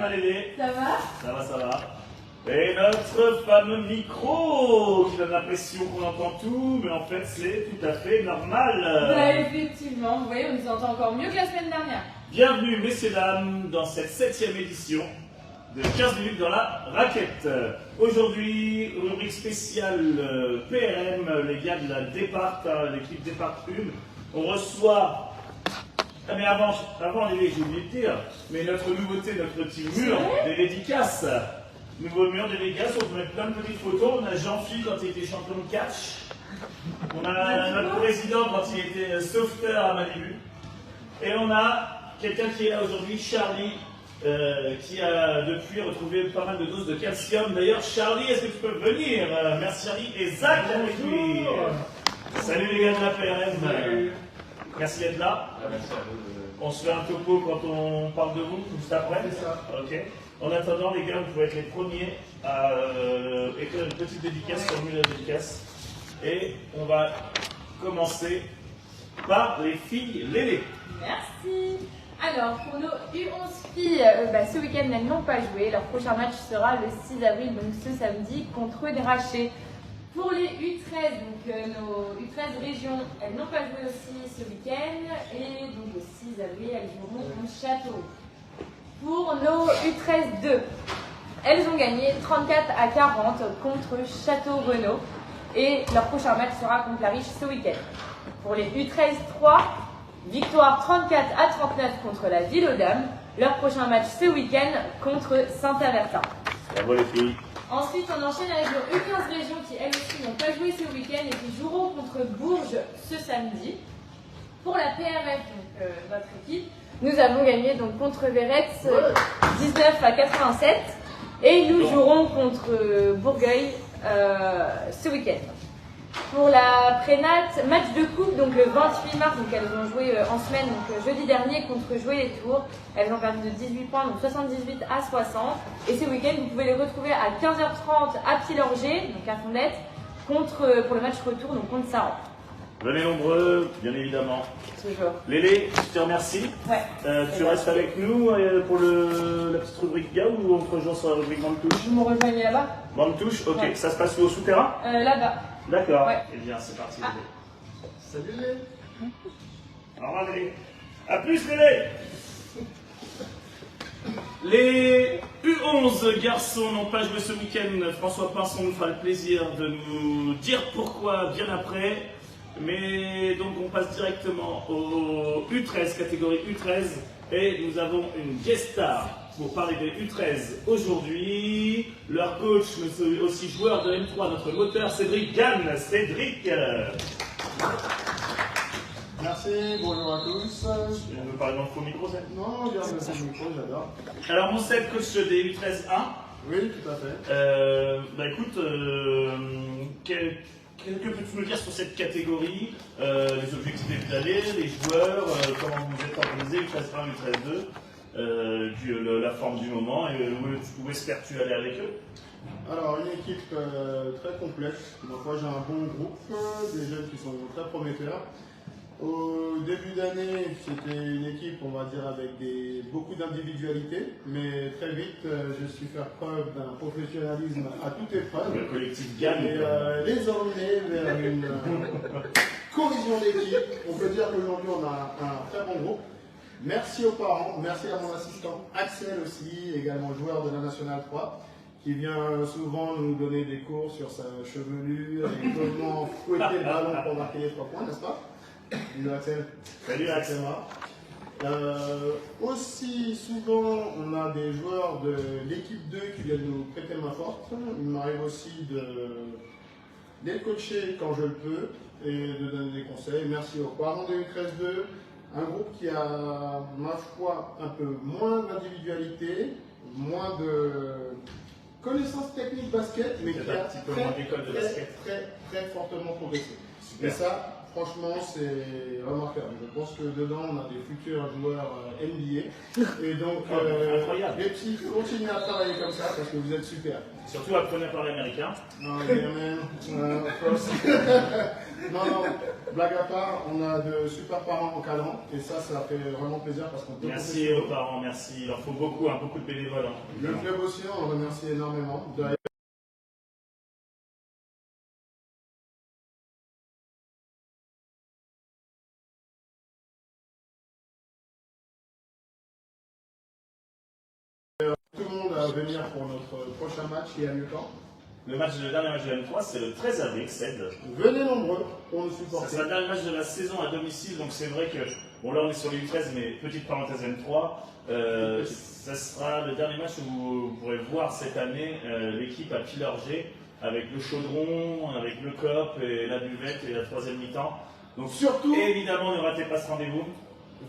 ma Lélé? Ça va? Ça va, ça va. Et notre fameux micro qui donne l'impression qu'on entend tout, mais en fait c'est tout à fait normal. Bah effectivement, vous voyez, on nous entend encore mieux que la semaine dernière. Bienvenue messieurs dames dans cette 7e édition de 15 minutes dans la raquette. Aujourd'hui, rubrique spéciale PRM, les gars de la Départ, l'équipe Départ 1. On reçoit... Ah mais avant j'ai oublié de dire, mais notre nouveauté, notre petit mur des dédicaces. Nouveau mur des dédicaces, on peut mettre plein de petites photos. On a Jean-Philippe quand il était champion de catch. On a notre président quand il était sauveteur à Malibu. Et on a quelqu'un qui est là aujourd'hui, Charlie, qui a depuis retrouvé pas mal de doses de calcium. D'ailleurs, Charlie, est-ce que tu peux venir? Merci Charlie. Et Zach avec lui. Salut les gars de la PRM. Merci d'être là. Merci à vous. On se fait un topo quand on parle de vous, juste après. C'est ça. Ok. En attendant, les gars, vous pouvez être les premiers à écrire une petite dédicace, formuler la dédicace. Et on va commencer par les filles Lélé. Merci. Alors, pour nos U11 filles, ce week-end, elles n'ont pas joué. Leur prochain match sera le 6 avril, donc ce samedi, contre Desrachers. Pour les U13, donc nos U13 régions, elles n'ont pas joué aussi ce week-end. Et donc le 6 avril, elles joueront contre Châteauroux. Pour nos U13-2, elles ont gagné 34-40 contre Château-Renaud. Et leur prochain match sera contre la Riche ce week-end. Pour les U13-3, victoire 34-39 contre la Ville aux Dames. Leur prochain match ce week-end contre Saint-Avertin. Bravo les filles. Ensuite, on enchaîne avec nos U15 régions qui, elles aussi, n'ont pas joué ce week-end et qui joueront contre Bourges ce samedi. Pour la PRF, donc votre équipe, nous avons gagné donc contre Véretz 19-87 et nous jouerons contre Bourgueil ce week-end. Pour la Prénat, match de coupe donc le 28 mars, donc elles ont joué en semaine, donc jeudi dernier contre Jouer les Tours. Elles ont perdu de 18 points, donc 78 à 60. Et ce week-end, vous pouvez les retrouver à 15h30 à Pilorgé, donc à Fondette, pour le match retour, donc contre Saran. Venez nombreux, bien évidemment. Toujours. Lélé, je te remercie. Ouais. Tu restes avec nous pour la petite rubrique gars ou on te rejoint sur la rubrique bande touche? Vous me rejoignez là-bas? Bande touche, ok. Ouais. Ça se passe où, au souterrain? Là-bas. D'accord. Ouais. Eh bien, c'est parti. Ah. Lélé. Salut Lélé. Au revoir Lélé. A plus Lélé. Les U11 garçons n'ont pas joué ce week-end. François Pinson nous fera le plaisir de nous dire pourquoi bien après. Mais donc on passe directement au U13, catégorie U13. Et nous avons une guest star pour parler des U13 aujourd'hui. Leur coach, mais aussi joueur de M3, notre moteur, Cédric Gann. Cédric. Merci, bonjour à tous. Tu veux parler dans le faux micro, ça? Non, regarde le fond micro, j'adore. Alors mon Céd, coach des U13 1. Oui, tout à fait. Écoute, qu'est-ce que peux-tu nous dire sur cette catégorie, les objectifs de l'année, les joueurs, comment vous êtes organisé, U13 1, U13 2, la forme du moment et où espères-tu aller avec eux? Alors, une équipe très complète. Donc, moi, j'ai un bon groupe, des jeunes qui sont très prometteurs. Au début d'année, c'était une équipe, on va dire, avec beaucoup d'individualité, mais très vite, je suis faire preuve d'un professionnalisme à toute épreuve. Le collectif gagne. Et les emmener vers une cohésion d'équipe. On peut dire qu'aujourd'hui, on a un très bon groupe. Merci aux parents, merci à mon assistant Axel aussi, également joueur de la Nationale 3, qui vient souvent nous donner des cours sur sa chevelure et comment fouetter le ballon pour marquer les 3 points, n'est-ce pas? Salut Axel. Salut Axel. Aussi souvent, on a des joueurs de l'équipe 2 qui viennent nous prêter main forte. Il m'arrive aussi de les coacher quand je le peux et de donner des conseils. Merci aux parents de U13-2, un groupe qui a, ma foi, un peu moins d'individualité, moins de connaissances techniques basket, mais qui a très fortement progressé. Et ça, franchement, c'est remarquable. Je pense que dedans, on a des futurs joueurs NBA. Et donc, incroyable. les petits, continuez à travailler comme ça parce que vous êtes super. Surtout apprenez à parler américain. Non, non, blague à part, on a de super parents encadrants et ça fait vraiment plaisir parce qu'on peut. Merci aux parents, merci. Il leur faut beaucoup, hein, beaucoup de bénévoles. Hein. Le club aussi, on le remercie énormément. D'ailleurs, tout le monde à venir pour notre prochain match qui a lieu quand? Le dernier match de la M3, c'est le 13 avril, CED. Venez nombreux pour nous Ça supporter. sera le dernier match de la saison à domicile, donc c'est vrai que, bon là on est sur les U13, mais petite parenthèse M3, ça sera le dernier match où vous pourrez voir cette année l'équipe à Pilorgé, avec le chaudron, avec le cop et la buvette et la troisième mi-temps. Donc Surtout, évidemment ne ratez pas ce rendez-vous,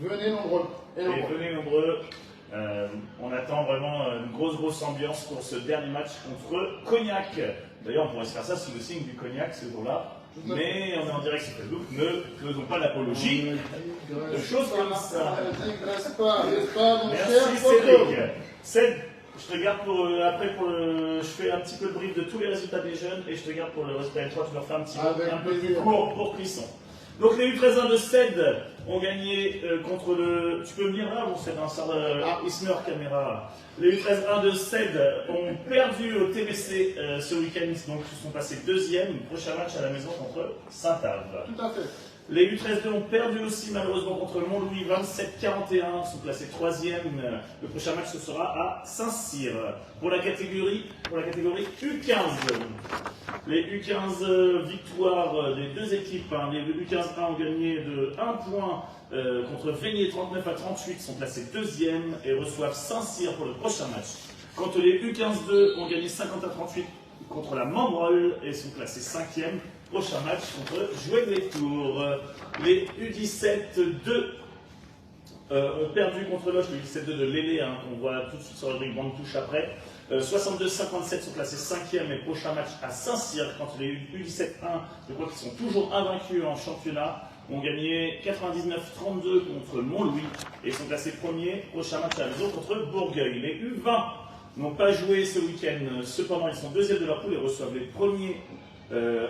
venez nombreux. et venez nombreux. On attend vraiment une grosse ambiance pour ce dernier match contre Cognac. D'ailleurs, on pourrait se faire ça sous le signe du Cognac ce jour-là. Mais on est en direct sur Facebook, ne faisons pas l'apologie de choses comme ça. N'est-ce pas, mon cher Merci Coco? Cédric. Céd, je te garde pour après je fais un petit peu le brief de tous les résultats des jeunes et je te garde pour le résultat des 3, tu leur fais un petit mot Avec un peu plus plaisir. court pour Clisson. Donc les U13 de Ced ont gagné contre le... Tu peux venir là ou c'est dans ça Ismer Caméra. Les U13 de Ced ont perdu au TBC ce week-end, donc ils sont passés deuxième. Prochain match à la maison contre Saint-Ave. Tout à fait. Les U13 ont perdu aussi malheureusement contre Montlouis 27-41, sont classés 3e. Le prochain match ce sera à Saint-Cyr. Pour la catégorie U15. Les U15 victoires des deux équipes. Hein. Les U15 ont gagné de 1 point contre Veigné 39-38, sont classés 2e et reçoivent Saint-Cyr pour le prochain match. Quant les U15-2 ont gagné 50-38 contre la Membrol et sont classés 5e. Prochain match contre Jouet-les-Tours. Les U17-2 ont perdu contre Loche, le U17-2 de Lélé, hein, qu'on voit tout de suite sur le rubrique bande touche après. 62-57 sont classés 5e et prochain match à Saint-Cyr. Quand les U17-1, je crois qu'ils sont toujours invaincus en championnat, ont gagné 99-32 contre Montlouis et sont classés 1er. Prochain match à la maison contre Bourgueil. Les U20 n'ont pas joué ce week-end, cependant ils sont 2e de leur poule et reçoivent les premiers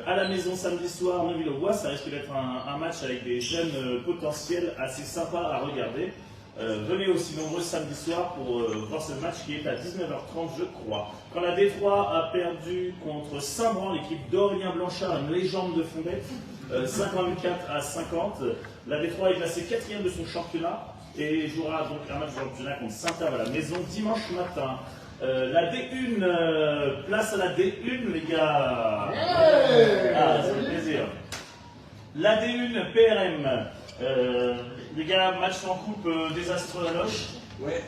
à la maison samedi soir, Neuville-au-Bois. Ça risque d'être un match avec des jeunes potentiels assez sympas à regarder. Venez aussi nombreux samedi soir pour voir ce match qui est à 19h30 je crois. Quand la D3 a perdu contre Saint-Bran, l'équipe d'Aurélien Blanchard, une légende de Fondette, 54-50, la D3 est classée 4e de son championnat et jouera donc un match de championnat contre Saint-Ave à la maison dimanche matin. La D1, place à la D1 les gars. Ah, ça fait plaisir. La D1 PRM, les gars, match en coupe désastreux à Loche. Ouais.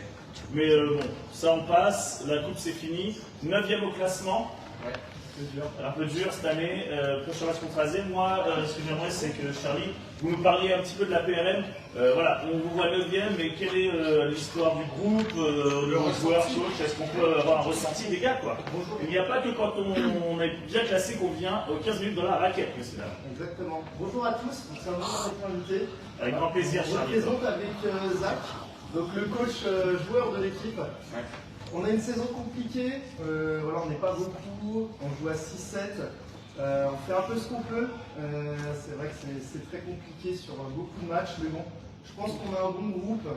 Mais bon, ça on passe, la coupe c'est fini. 9e au classement. Ouais. Un peu dur cette année, prochain match contre Azé. Moi, ce que j'aimerais, c'est que Charlie, vous nous parliez un petit peu de la PRM. Voilà, on vous voit 9e, mais quelle est l'histoire du groupe, le joueur, coach? Est-ce qu'on peut avoir un ressenti des gars, quoi? Il n'y a pas que quand on est bien classé qu'on vient aux 15 minutes dans la raquette, monsieur. Exactement. Bonjour à tous, c'est un honneur d'être invité. Avec grand plaisir, Je Charlie. présente avec Zach, donc le coach joueur de l'équipe. Ouais. On a une saison compliquée, voilà, on n'est pas beaucoup, on joue à 6-7, on fait un peu ce qu'on peut. C'est vrai que c'est très compliqué sur beaucoup de matchs, mais bon, je pense qu'on a un bon groupe.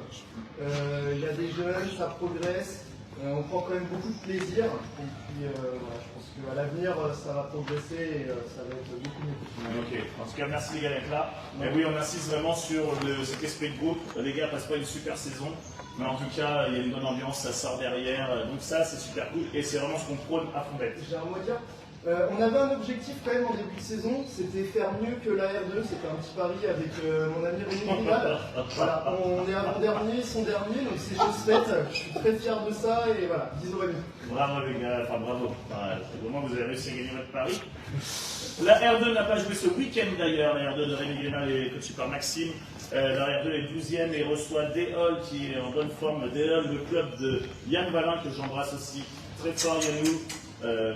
Il y a des jeunes, ça progresse, on prend quand même beaucoup de plaisir. Et puis voilà, je pense qu'à l'avenir, ça va progresser et ça va être beaucoup mieux. Ok, en tout cas, merci les gars d'être là. Mais oui, on insiste vraiment sur cet esprit de groupe. Les gars passent pas une super saison, mais en tout cas, il y a une bonne ambiance, ça sort derrière. Donc ça, c'est super cool et c'est vraiment ce qu'on prône à Fondette. J'ai un mot à dire. On avait un objectif quand même en début de saison, c'était faire mieux que la R2, c'était un petit pari avec mon ami Rémi Rival. Voilà, on est avant-dernier, ils sont derniers, donc c'est chose faite, je suis très fier de ça et voilà, bisous Rémi. Bravo les gars, enfin bravo. Enfin, vraiment, vous avez réussi à gagner votre pari. La R2 n'a pas joué ce week-end d'ailleurs, la R2 de Rémi Grénal est coachée par Maxime. La R2 est 12e et reçoit Déol qui est en bonne forme. Déol, le club de Yann Valin que j'embrasse aussi très fort, Yannou,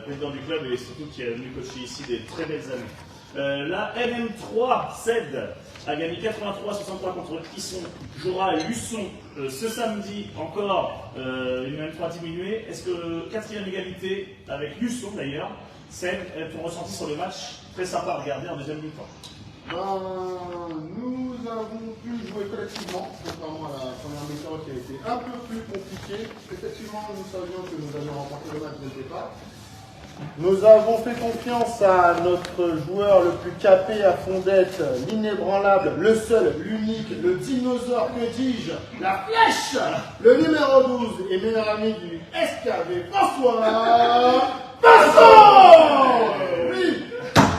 président du club et surtout qui est venu coacher ici des très belles années. La NM3 CED a gagné 83-63 contre Isson, jouera à Luçon ce samedi, encore une NM3 diminuée. Est-ce que quatrième égalité avec Luçon d'ailleurs, CED, ton ressenti sur le match? Très sympa à regarder en deuxième mi-temps. Nous avons pu jouer collectivement, contrairement à la première mi-temps qui a été un peu plus compliquée. Effectivement, nous savions que nous allions remporter le match dès le départ. Nous avons fait confiance à notre joueur le plus capé à fondette, l'inébranlable, le seul, l'unique, le dinosaure, que dis-je, la flèche, le numéro 12 et meilleur ami du SKV, François Passon. Oui,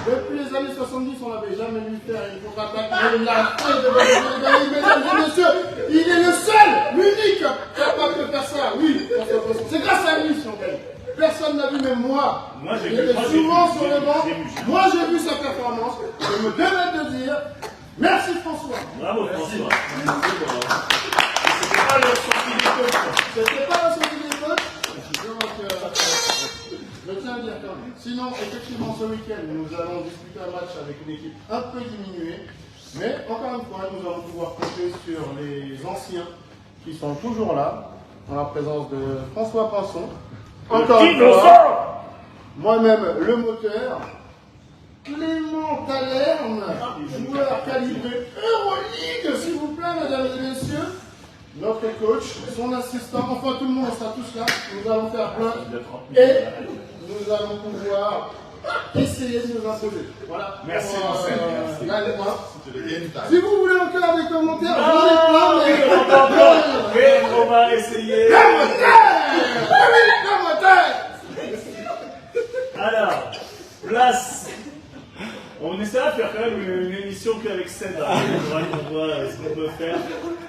depuis les années 70, on n'avait jamais vu faire une contre-attaque. Mais il a fait de mesdames et messieurs, il est le seul, l'unique capable de faire ça. Oui, c'est grâce à lui si on gagne. Personne n'a vu, même moi. J'ai Il était souvent sur le banc. Moi, j'ai vu sa performance. Je me permets de dire merci François. Bravo François. C'était pas le sorti des coachs. C'était pas la sortie des coachs. Donc, je tiens à dire quand même. Sinon, effectivement, ce week-end, nous allons disputer un match avec une équipe un peu diminuée. Mais encore une fois, nous allons pouvoir compter sur les anciens qui sont toujours là, en la présence de François Pinson. Encore une fois, moi-même le moteur, Clément Talerne, joueur calibré Euroleague, s'il vous plaît, mesdames et messieurs, notre coach, son assistant, enfin tout le monde sera tous là, nous allons faire plein et nous allons pouvoir essayer de nous imposer. Voilà. Merci, Si vous voulez encore des commentaires, j'en ai plein, mais on va essayer. Alors, place. On essaiera de faire quand même une émission qu'avec Ced. On voit ce qu'on peut faire.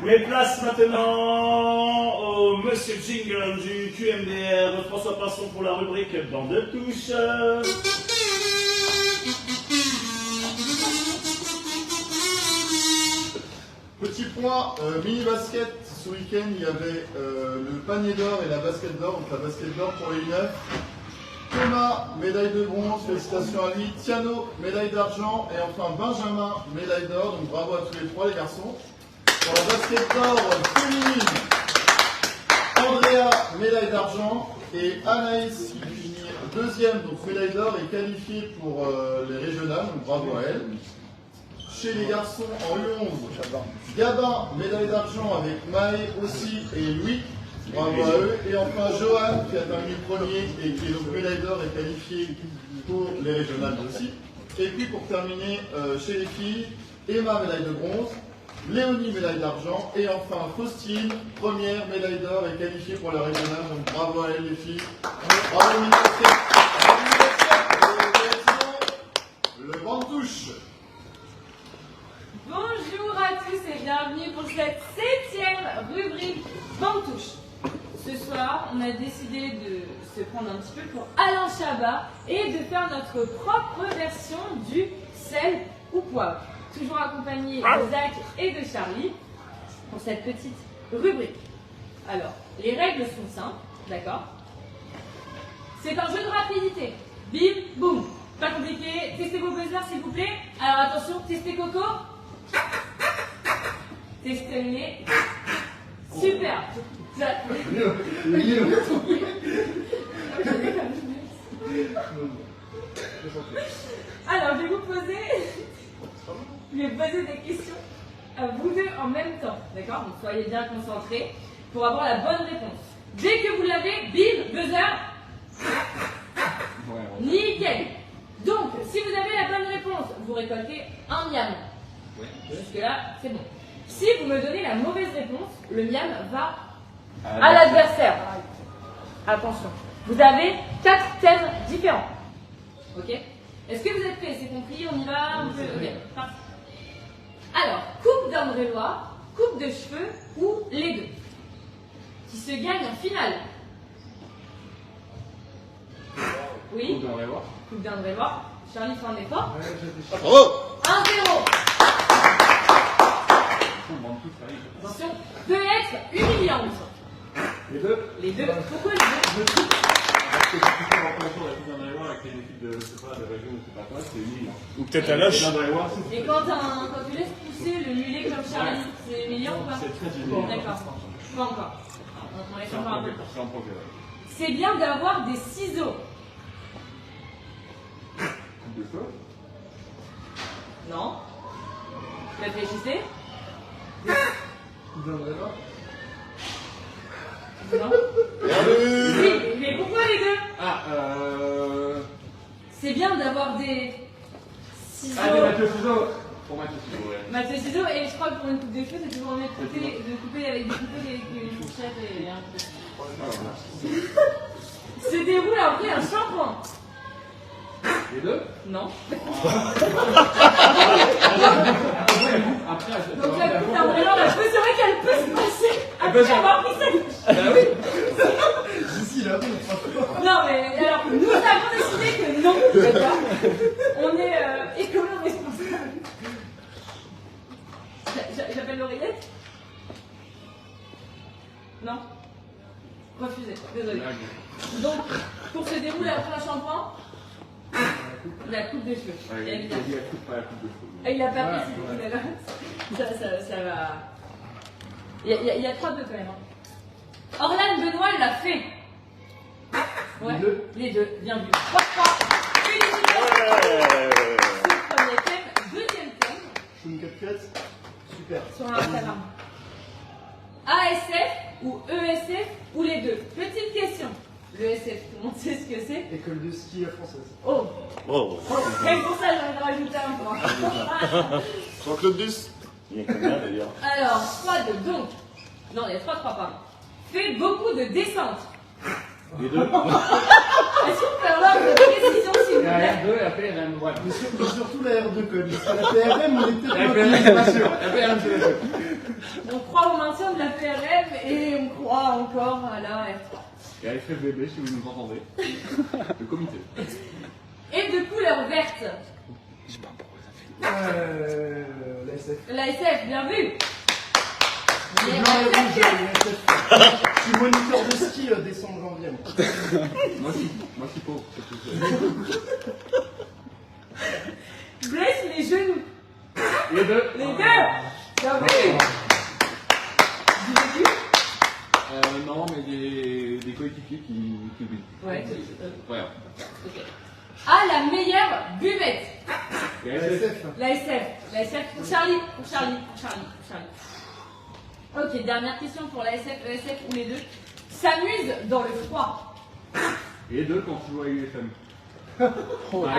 Mais place maintenant au monsieur Jingle du QMDR, François Pinson pour la rubrique Bande de touche. Petit point, mini-basket, ce week-end il y avait le panier d'or et la basket d'or, donc la basket d'or pour les 9. Thomas, médaille de bronze, félicitations à lui. Tiano, médaille d'argent. Et enfin Benjamin, médaille d'or, donc bravo à tous les trois les garçons. Pour la basket d'or féminine, Andrea, médaille d'argent. Et Anaïs, qui finit deuxième, donc médaille d'or, est qualifiée pour les régionales, donc bravo à elle. Chez les garçons en U11, Gabin, médaille d'argent avec Maë aussi et Louis, bravo à eux. Et enfin Johan qui a terminé premier et qui est donc médaille d'or et qualifié pour les régionales aussi. Et puis pour terminer chez les filles, Emma, médaille de bronze, Léonie, médaille d'argent et enfin Faustine, première médaille d'or et qualifiée pour la régionale. Donc bravo à elle les filles. Bravo le banc de touche. Bonjour à tous et bienvenue pour cette 7e rubrique Bande touche. Ce soir, on a décidé de se prendre un petit peu pour Alain Chabat et de faire notre propre version du sel ou poivre. Toujours accompagné de Zach et de Charlie pour cette petite rubrique. Alors, les règles sont simples, d'accord? C'est un jeu de rapidité. Bim, boum. Pas compliqué. Testez vos buzzers s'il vous plaît. Alors attention, testez Coco. Testez-les. Super. Alors, je vais vous poser des questions à vous deux en même temps. D'accord? Donc, soyez bien concentrés pour avoir la bonne réponse. Dès que vous l'avez, bim, buzzer. Nickel. Donc, si vous avez la bonne réponse, vous récoltez un miam. Jusque-là, c'est bon. Si vous me donnez la mauvaise réponse, le miam va à l'adversaire. Attention. Vous avez 4 thèmes différents. Ok? Est-ce que vous êtes prêts? C'est compris? On y va? Ok, parti. Alors, coupe d'André-Loire, coupe de cheveux ou les deux? Qui se gagne en finale? Oui? Coupe d'André-Loire. Coupe d'André-Loire. Charlie fait un effort. Bravo. 1-0. Attention, peut être humiliante. Les deux. Les deux. Pourquoi les deux? Parce que si tu fais la coupe d'André-Loire avec les équipes de, je sais pas, de région, je sais pas quoi, c'est humiliant. peut-être un loche. Et quand tu laisses pousser le mulet comme Charlie, c'est meilleur ou pas? C'est très génial. D'accord. Pas encore. On laisse encore un peu. C'est bien d'avoir des ciseaux. Non. Réfléchissez. Non. Oui, mais pourquoi les deux? C'est bien d'avoir des ciseaux. Ah, des Mathieu Ciseaux. Pour Mathieu Ciseaux, ouais. Mathieu ciseaux, et je crois que pour une coupe de cheveux, c'est toujours mieux de couper avec des couteaux avec une fourchette et un peu. Se déroule après un shampoing. Les deux? Non. Après, Donc la coupe d'un brillant, c'est vrai qu'elle peut se passer après avoir pris sa douche. Ici, là, Non, mais alors, nous avons décidé que non, d'accord. On est écolo responsable. J'appelle l'oreillette? Non? Refusé, désolé. Donc, pour se dérouler après un shampoing, la coupe de cheveux. Évidemment. Et il a pas pris ses coups là. Ça va. Il y a 3-2 quand même. Hein. Orlan Benoît l'a fait. Ouais, les deux, bien vu. 3-3. Félicitations. Premier thème, deuxième thème. une 4-4. Super. Sur Instagram. ASF ou ESF ou les deux? Petite question. L'ESF, tout le monde sait ce que c'est. École de ski française. Oh. Oh. Même pour ça, j'en ai rajouté un point. Jean-Claude Duss. Il y a combien d'ailleurs? Alors, 3-2, donc. Non, il y a 3-3, pardon. Fait beaucoup de descentes. Les deux. Est-ce qu'on peut avoir une précision, s'il vous La plaît? R2 et la PRM, voilà. Mais surtout la R2 quand même. Parce que la PRM, on est peut-être La pas PRM, c'est pas sûr. La PRM, c'est pas sûr. On croit au maintien de la PRM et on croit encore à la R3. Et à FFBB, si vous nous entendez. Le comité. Et de couleur verte. la SF. La SF, bien vu. Non, la rouge, la SF. Je suis moniteur de ski décembre janvier. Moi aussi pauvre, c'est tout. Blesse les genoux. Les deux. Les deux. Bien vu. Du vécu? Non, mais des coéquipiers qui oublient. Ouais. Voilà. Ok. Ah, la meilleure buvette. Et La SF. SF. La SF. La SF pour Charlie. Pour Charlie. Ok, dernière question pour la SF, ESF ou les deux. S'amuse dans le froid. Et les deux quand tu joues à UFM. Ah,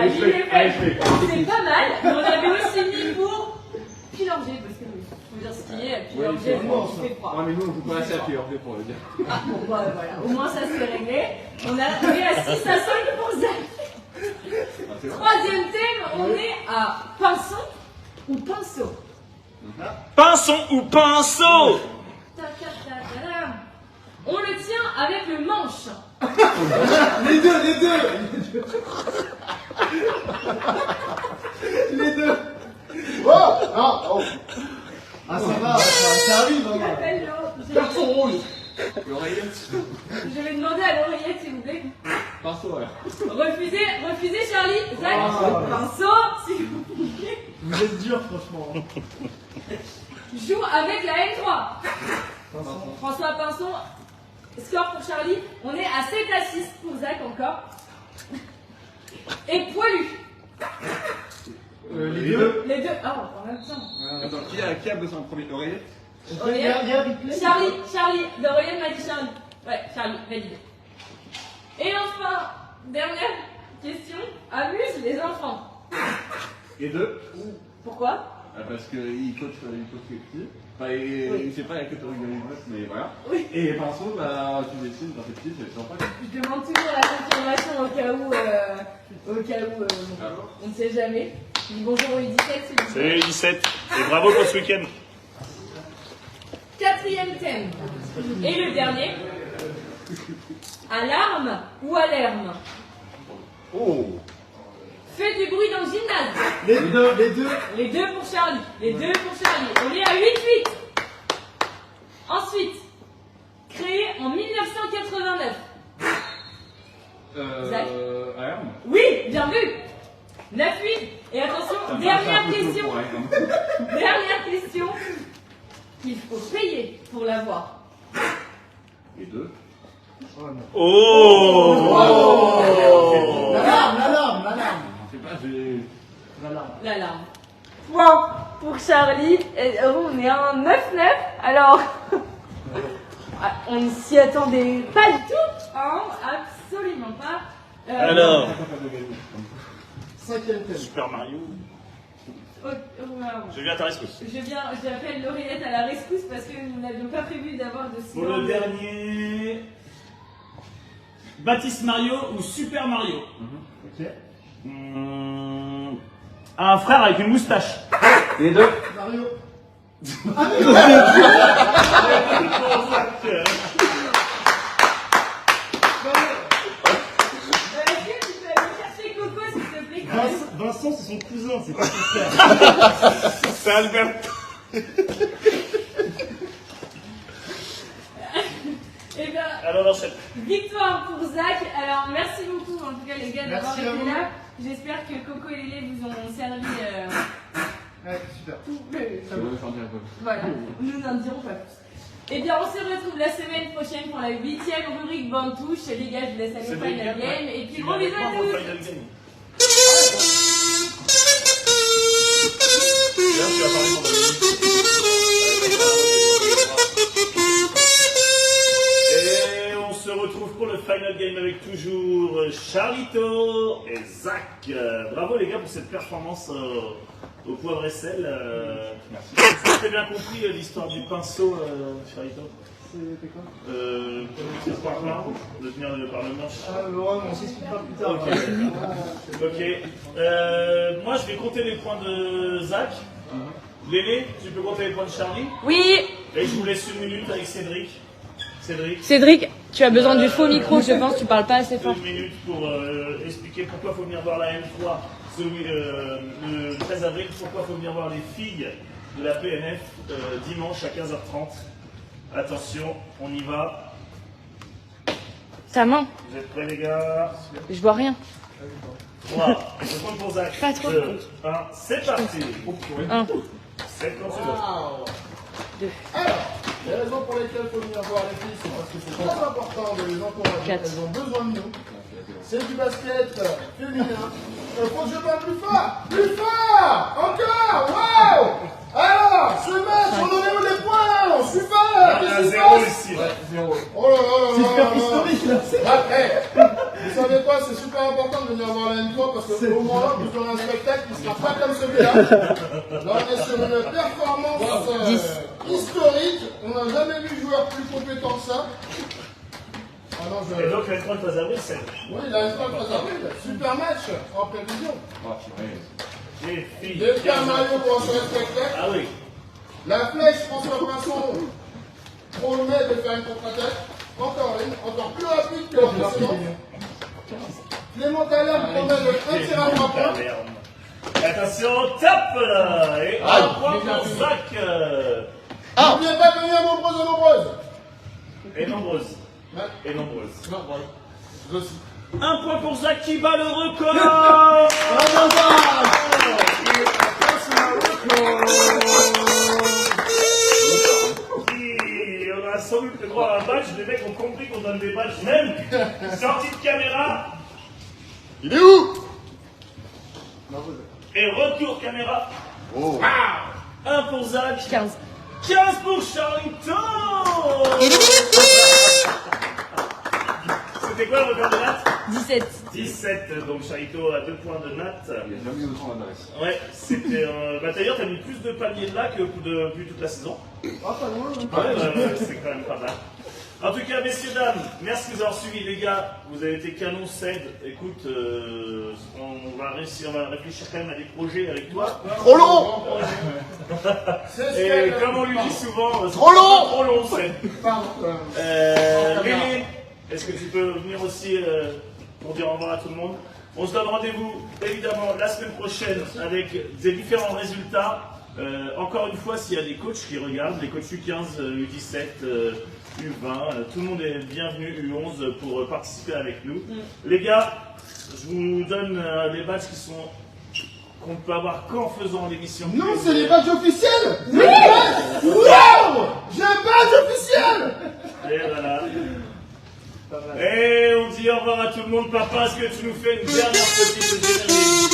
c'est pas mal, mais on avait aussi mis pour Pilorger, parce que faut dire skier, Pilorger, c'est il fait froid. Ouais, mais nous on joue pas assez à Pilorger pour le dire. Ah, bon, bah, voilà, au moins ça c'est réglé. On a arrivé à 6-5 pour Zach. Troisième thème, on est à pinson ou pinceau. Pinson ou pinceau? On le tient avec le manche. Les deux. Les deux. Oh non, oh. Ah, ça va, ça arrive. Hein. J'appelle l'autre. Carton rouge. L'oreillette. Je vais demander à l'oreillette s'il vous plaît. Pinceau, ouais. Refusez Charlie. Zach, pinceau, s'il vous plaît. Vous êtes dur, franchement. Joue avec la N3. Vincent. François Pinson. Score pour Charlie. On est à 7-6 pour Zach encore. Et poilu. Les deux. Les deux. Ah, en même temps. Attends, qui a besoin en premier? L'oreillette? Il y a replay. Charlie. L'oreillette m'a dit Charlie. Ouais, Charlie, valide. Et enfin, dernière question. Amuse les enfants. Et deux? Pourquoi? Parce qu'il coach les petits. Enfin, Oui. il sait pas la catégorie de l'image, mais voilà. Oui. Et les pinceaux, bah, tu dessines quand t'es petit, c'est sympa. Je demande toujours la confirmation au cas où on ne sait jamais. Je dis bonjour au U17 s'il vous plaît. C'est 17. Et bravo pour ce week-end. Quatrième thème. Et le dernier. Alarme ou alarme? Oh. Fais du bruit dans le gymnase. Les deux. Les deux pour Charlie. On est à 8-8. Ensuite, créé en 1989. Zach. Alarme. Oui, bien vu. 9-8. Et attention, dernière question. Dernière question. Il faut payer pour l'avoir. Les deux. Oh, L'alarme. Je sais pas, j'ai. L'alarme. Point pour Charlie. Et on est à un 9-9. Alors, on ne s'y attendait pas du tout. Hein, absolument pas. Alors, 5e thème. Super Mario. Wow. Je viens à ta rescousse. J'appelle Laurelette à la rescousse parce que nous n'avions pas prévu d'avoir de Pour le dernier, Baptiste Mario ou Super Mario. Ok. Un frère avec une moustache. Les deux. Mario. Est-ce que tu peux aller chercher Coco s'il te plaît quand même? Vincent, c'est son cousin, c'est pas son frère. C'est Albert. Eh bien, Alors, on enchaîne. victoire pour Zach. Alors, merci beaucoup en tout cas les gars d'avoir Merci à été vous. là. J'espère que Coco et Lélé vous ont servi Ouais, super. tout le... Je veux changer un peu. Voilà, nous n'en dirons pas plus. Eh bien, on se retrouve la semaine prochaine pour la 8e rubrique Bande Touche. Les gars, je vous laisse aller au Final Game. Et puis, gros bisous à tous. Et on se retrouve pour le Final Game avec toujours Charlito et Zach. Bravo les gars pour cette performance au poivre et sel. Merci. Vous avez bien compris l'histoire du pinceau, Charlito? C'était quoi? C'est par là, de tenir par le manche. Ah, ouais, on s'expliquera plus tard. Ok, Ouais. Ok. Moi je vais compter les points de Zach. Léné, tu peux compter les points de Charlie. Oui, Et je vous laisse une minute avec Cédric. Cédric, tu as besoin du faux micro, je pense, tu parles pas assez fort. 2 minutes pour expliquer pourquoi il faut venir voir la M3 le 13 avril, pourquoi il faut venir voir les filles de la PNF dimanche à 15h30. Attention, on y va. Ta main, Vous êtes prêts les gars? je vois rien. 3, je compte pour Zach. Pas trop. 2, 1, c'est parti. 1, 50 secondes. Alors, les raisons pour lesquelles il faut venir voir les filles, c'est parce que c'est très important de les encourager. Quatre. Elles ont besoin de nous. C'est du basket féminin. Il faut que je parle plus fort. Plus fort. Encore. Waouh. Alors, ce match, on en est où les points? On suit pas. Il y a Qu'est-ce qui se 0 passe? ici. Oh là là là C'est là super là là. historique là. Vous savez quoi, c'est super important de venir voir la M3 parce qu'au moins là, vous aurez un spectacle qui ne sera pas comme celui-là. Là, on est sur une performance historique. On n'a jamais vu joueur plus compétent que ça. Ah non, je... Et donc la 3 avril, c'est Oui, la M3 très avril. Super match en prévision. les filles. Les Super Mario pour un spectacle. Ah oui. La flèche François Vincent promet de faire une contre-attaque. Encore une, encore plus rapide que la précédente. Clément Taillard promet de tirer à 3 points. Attention, tape et un point pour Zach. N'oubliez pas de venir nombreuses et nombreuses. Et nombreuses. Ouais. Et nombreuses. Non, voilà. Je aussi. Un point pour Zach qui bat le record. Qui on a sans doute le droit à un badge. Les mecs ont compris qu'on donne des badges même. Sortie de caméra Il est où? et retour caméra. Oh. 1 pour Zach. 15. 15 pour Charlito. C'était quoi le record de Nat? 17. 17, donc Charlito a 2 points de Nat. Il n'y a jamais eu autant d'adresse. Ouais, c'était. Bah d'ailleurs, t'as mis plus de paniers là que depuis toute la saison. Ah, pas loin. Ouais, c'est quand même pas mal. En tout cas, messieurs, dames, merci de nous avoir suivis, les gars. Vous avez été canon, Ced. Écoute, on va réfléchir quand même à des projets avec toi. Trop long. C'est ce Et qu'elle- comme on lui dit souvent, c'est Trop long. Trop long, Ced. Pardon. Léné, est-ce que tu peux venir aussi pour dire au revoir à tout le monde? On se donne rendez-vous évidemment la semaine prochaine avec des différents résultats. Encore une fois, s'il y a des coachs qui regardent, les coachs U15, U17, U20, tout le monde est bienvenu, U11 pour participer avec nous. Les gars, je vous donne les badges qui sont qu'on ne peut avoir qu'en faisant l'émission. Non, c'est les badges officiels. Oui. Wow. J'ai un badge officiel. Et voilà. Et on dit au revoir à tout le monde. Papa, est-ce que tu nous fais une dernière petite générique?